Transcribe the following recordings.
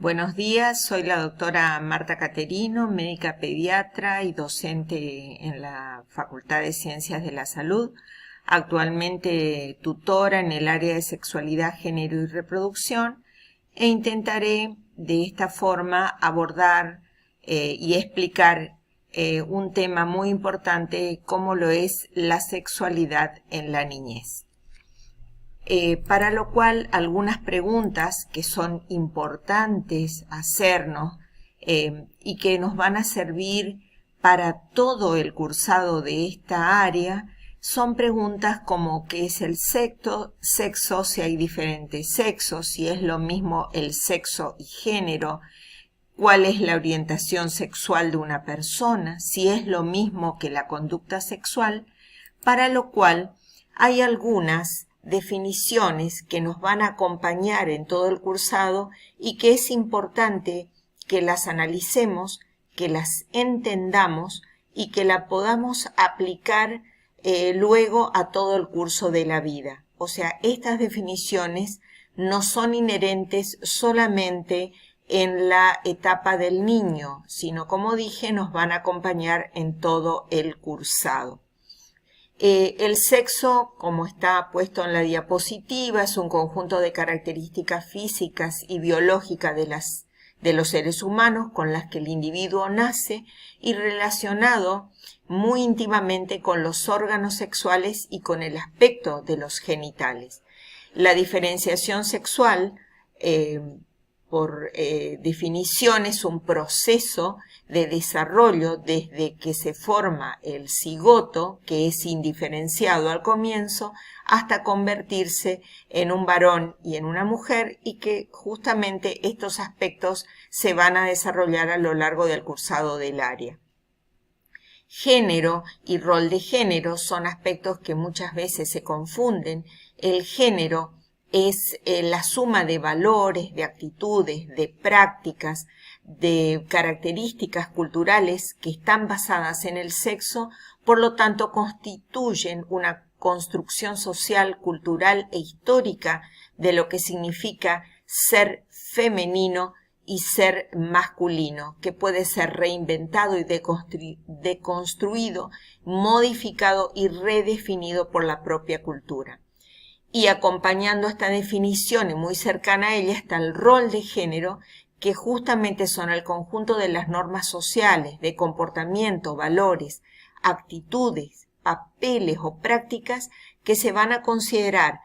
Buenos días, soy la doctora Marta Caterino, médica pediatra y docente en la Facultad de Ciencias de la Salud, actualmente tutora en el área de sexualidad, género y reproducción, e intentaré de esta forma abordar y explicar un tema muy importante como lo es la sexualidad en la niñez. Para lo cual algunas preguntas que son importantes hacernos y que nos van a servir para todo el cursado de esta área son preguntas como ¿qué es el sexo? Si hay diferentes sexos, si es lo mismo el sexo y género, cuál es la orientación sexual de una persona, si es lo mismo que la conducta sexual, para lo cual hay algunas definiciones que nos van a acompañar en todo el cursado y que es importante que las analicemos, que las entendamos y que la podamos aplicar luego a todo el curso de la vida. O sea, estas definiciones no son inherentes solamente en la etapa del niño, sino, como dije, nos van a acompañar en todo el cursado. El sexo, como está puesto en la diapositiva, es un conjunto de características físicas y biológicas de los seres humanos con las que el individuo nace y relacionado muy íntimamente con los órganos sexuales y con el aspecto de los genitales. La diferenciación sexual, por definición, es un proceso de desarrollo desde que se forma el cigoto, que es indiferenciado al comienzo, hasta convertirse en un varón y en una mujer, y que justamente estos aspectos se van a desarrollar a lo largo del cursado del área. Género y rol de género son aspectos que muchas veces se confunden. El género es la suma de valores, de actitudes, de prácticas, de características culturales que están basadas en el sexo, por lo tanto constituyen una construcción social, cultural e histórica de lo que significa ser femenino y ser masculino, que puede ser reinventado y deconstruido, modificado y redefinido por la propia cultura. Y acompañando esta definición y muy cercana a ella está el rol de género, que justamente son el conjunto de las normas sociales, de comportamiento, valores, actitudes, papeles o prácticas que se van a considerar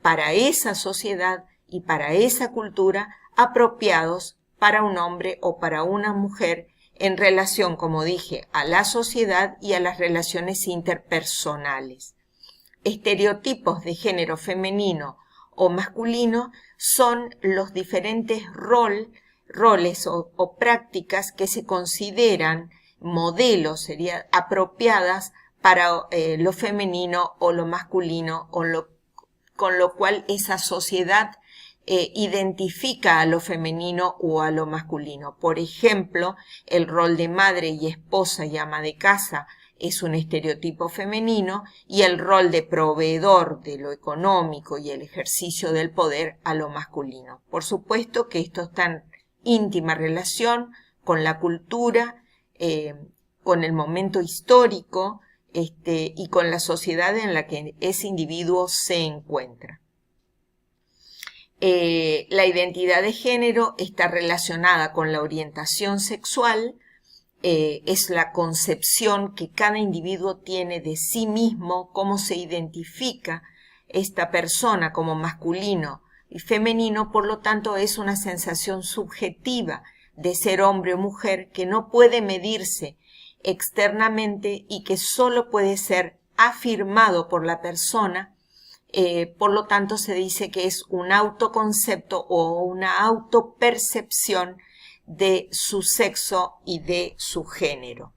para esa sociedad y para esa cultura apropiados para un hombre o para una mujer en relación, como dije, a la sociedad y a las relaciones interpersonales. Estereotipos de género femenino o masculino son los diferentes roles o prácticas que se consideran modelos, serían apropiadas para lo femenino o lo masculino, con lo cual esa sociedad identifica a lo femenino o a lo masculino. Por ejemplo, el rol de madre y esposa y ama de casa es un estereotipo femenino, y el rol de proveedor de lo económico y el ejercicio del poder a lo masculino. Por supuesto que esto está en íntima relación con la cultura, con el momento histórico y con la sociedad en la que ese individuo se encuentra. La identidad de género está relacionada con la orientación sexual, es la concepción que cada individuo tiene de sí mismo, cómo se identifica esta persona como masculino y femenino, por lo tanto es una sensación subjetiva de ser hombre o mujer que no puede medirse externamente y que solo puede ser afirmado por la persona. Por lo tanto se dice que es un autoconcepto o una autopercepción de su sexo y de su género.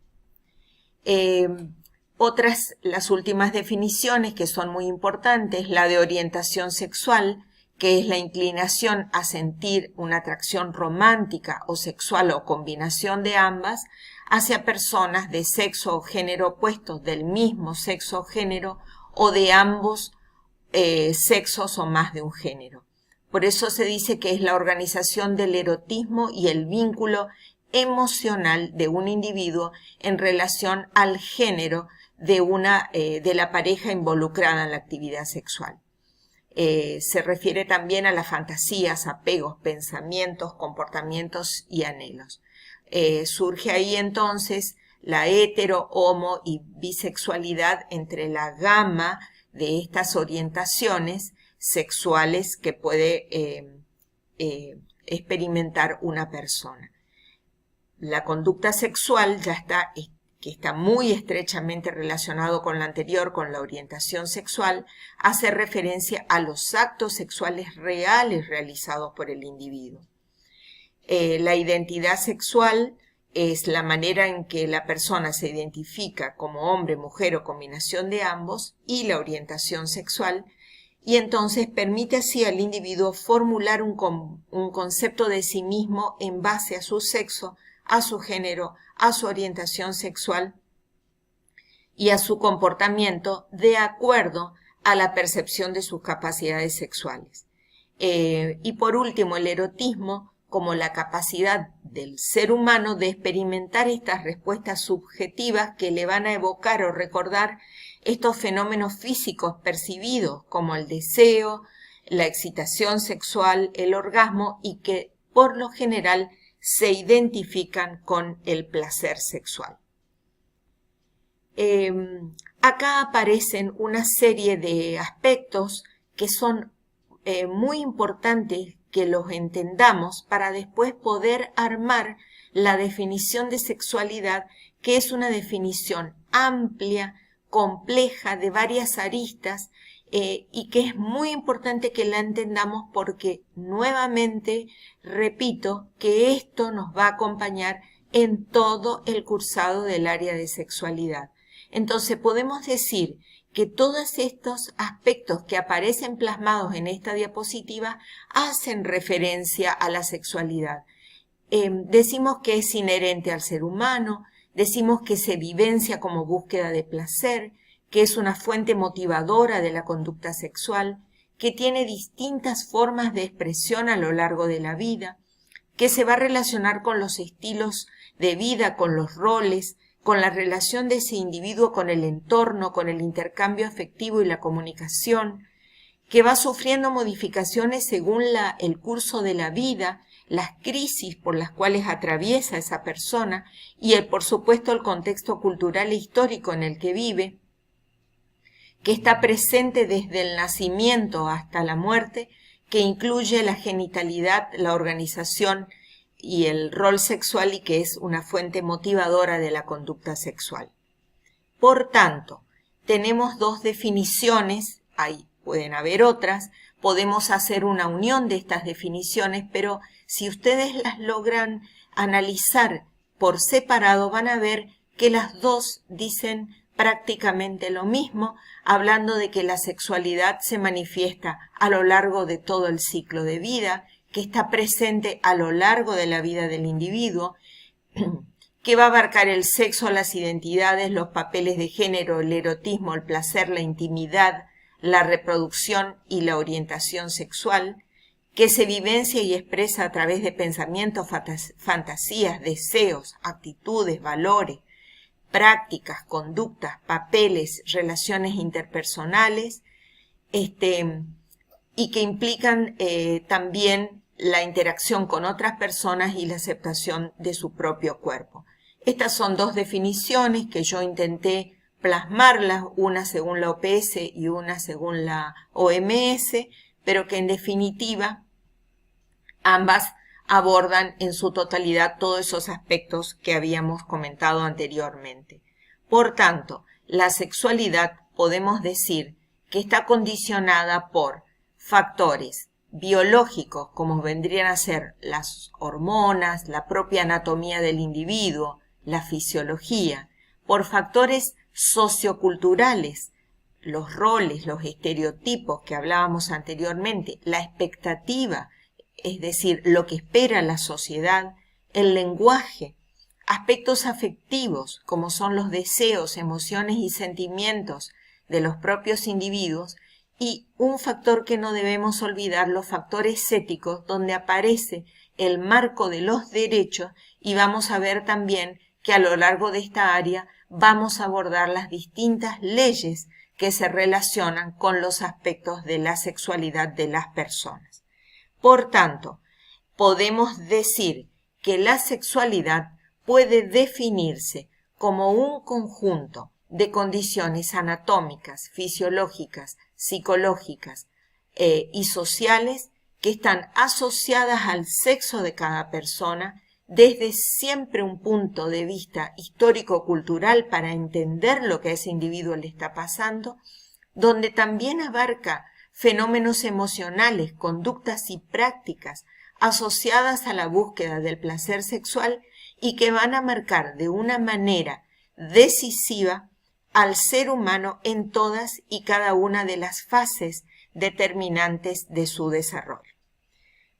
Las últimas definiciones que son muy importantes, la de orientación sexual, que es la inclinación a sentir una atracción romántica o sexual o combinación de ambas hacia personas de sexo o género opuestos, del mismo sexo o género o de ambos sexos o más de un género. Por eso se dice que es la organización del erotismo y el vínculo emocional de un individuo en relación al género de la pareja involucrada en la actividad sexual. Se refiere también a las fantasías, apegos, pensamientos, comportamientos y anhelos. Surge ahí entonces la hetero, homo y bisexualidad entre la gama de estas orientaciones sexuales que puede experimentar una persona. La conducta sexual que está muy estrechamente relacionado con la anterior, con la orientación sexual, hace referencia a los actos sexuales reales realizados por el individuo. La identidad sexual es la manera en que la persona se identifica como hombre, mujer o combinación de ambos, y la orientación sexual, y entonces permite así al individuo formular un concepto de sí mismo en base a su sexo, a su género, a su orientación sexual y a su comportamiento de acuerdo a la percepción de sus capacidades sexuales. Y por último, el erotismo como la capacidad del ser humano de experimentar estas respuestas subjetivas que le van a evocar o recordar estos fenómenos físicos percibidos como el deseo, la excitación sexual, el orgasmo, y que por lo general se identifican con el placer sexual. Acá aparecen una serie de aspectos que son muy importantes que los entendamos para después poder armar la definición de sexualidad, que es una definición amplia, compleja, de varias aristas, y que es muy importante que la entendamos porque, nuevamente, repito, que esto nos va a acompañar en todo el cursado del área de sexualidad. Entonces podemos decir que todos estos aspectos que aparecen plasmados en esta diapositiva hacen referencia a la sexualidad. Decimos que es inherente al ser humano, decimos que se vivencia como búsqueda de placer, que es una fuente motivadora de la conducta sexual, que tiene distintas formas de expresión a lo largo de la vida, que se va a relacionar con los estilos de vida, con los roles, con la relación de ese individuo con el entorno, con el intercambio afectivo y la comunicación, que va sufriendo modificaciones según el curso de la vida, las crisis por las cuales atraviesa esa persona y por supuesto el contexto cultural e histórico en el que vive, que está presente desde el nacimiento hasta la muerte, que incluye la genitalidad, la organización y el rol sexual, y que es una fuente motivadora de la conducta sexual. Por tanto, tenemos dos definiciones, ahí pueden haber otras, podemos hacer una unión de estas definiciones, pero si ustedes las logran analizar por separado, van a ver que las dos dicen prácticamente lo mismo, hablando de que la sexualidad se manifiesta a lo largo de todo el ciclo de vida, que está presente a lo largo de la vida del individuo, que va a abarcar el sexo, las identidades, los papeles de género, el erotismo, el placer, la intimidad, la reproducción y la orientación sexual, que se vivencia y expresa a través de pensamientos, fantasías, deseos, actitudes, valores, prácticas, conductas, papeles, relaciones interpersonales, y que implican también la interacción con otras personas y la aceptación de su propio cuerpo. Estas son dos definiciones que yo intenté plasmarlas, una según la OPS y una según la OMS, pero que en definitiva ambas abordan en su totalidad todos esos aspectos que habíamos comentado anteriormente. Por tanto, la sexualidad podemos decir que está condicionada por factores biológicos, como vendrían a ser las hormonas, la propia anatomía del individuo, la fisiología, por factores socioculturales, los roles, los estereotipos que hablábamos anteriormente, la expectativa, es decir, lo que espera la sociedad, el lenguaje, aspectos afectivos, como son los deseos, emociones y sentimientos de los propios individuos, Y un factor que no debemos olvidar, los factores éticos, donde aparece el marco de los derechos, y vamos a ver también que a lo largo de esta área vamos a abordar las distintas leyes que se relacionan con los aspectos de la sexualidad de las personas. Por tanto, podemos decir que la sexualidad puede definirse como un conjunto de condiciones anatómicas, fisiológicas, psicológicas y sociales que están asociadas al sexo de cada persona desde siempre un punto de vista histórico-cultural para entender lo que a ese individuo le está pasando, donde también abarca fenómenos emocionales, conductas y prácticas asociadas a la búsqueda del placer sexual y que van a marcar de una manera decisiva al ser humano en todas y cada una de las fases determinantes de su desarrollo.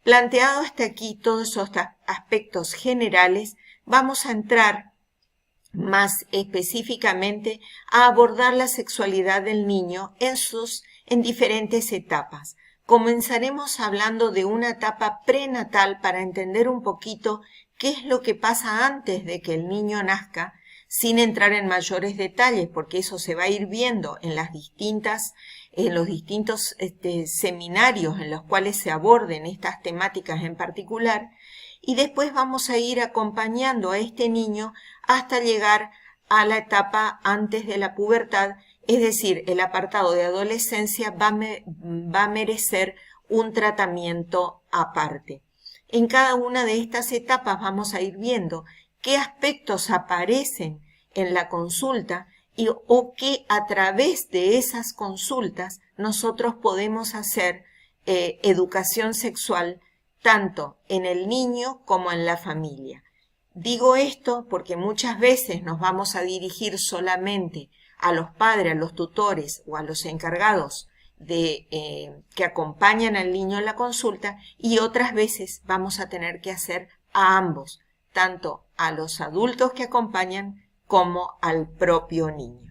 Planteado hasta aquí todos esos aspectos generales, vamos a entrar más específicamente a abordar la sexualidad del niño en diferentes etapas. Comenzaremos hablando de una etapa prenatal para entender un poquito qué es lo que pasa antes de que el niño nazca, sin entrar en mayores detalles, porque eso se va a ir viendo en los distintos seminarios en los cuales se aborden estas temáticas en particular, y después vamos a ir acompañando a este niño hasta llegar a la etapa antes de la pubertad, es decir, el apartado de adolescencia va a merecer un tratamiento aparte. En cada una de estas etapas vamos a ir viendo qué aspectos aparecen en la consulta o que a través de esas consultas nosotros podemos hacer educación sexual tanto en el niño como en la familia. Digo esto porque muchas veces nos vamos a dirigir solamente a los padres, a los tutores o a los encargados que acompañan al niño en la consulta, y otras veces vamos a tener que hacer a ambos, tanto a los adultos que acompañan como al propio niño.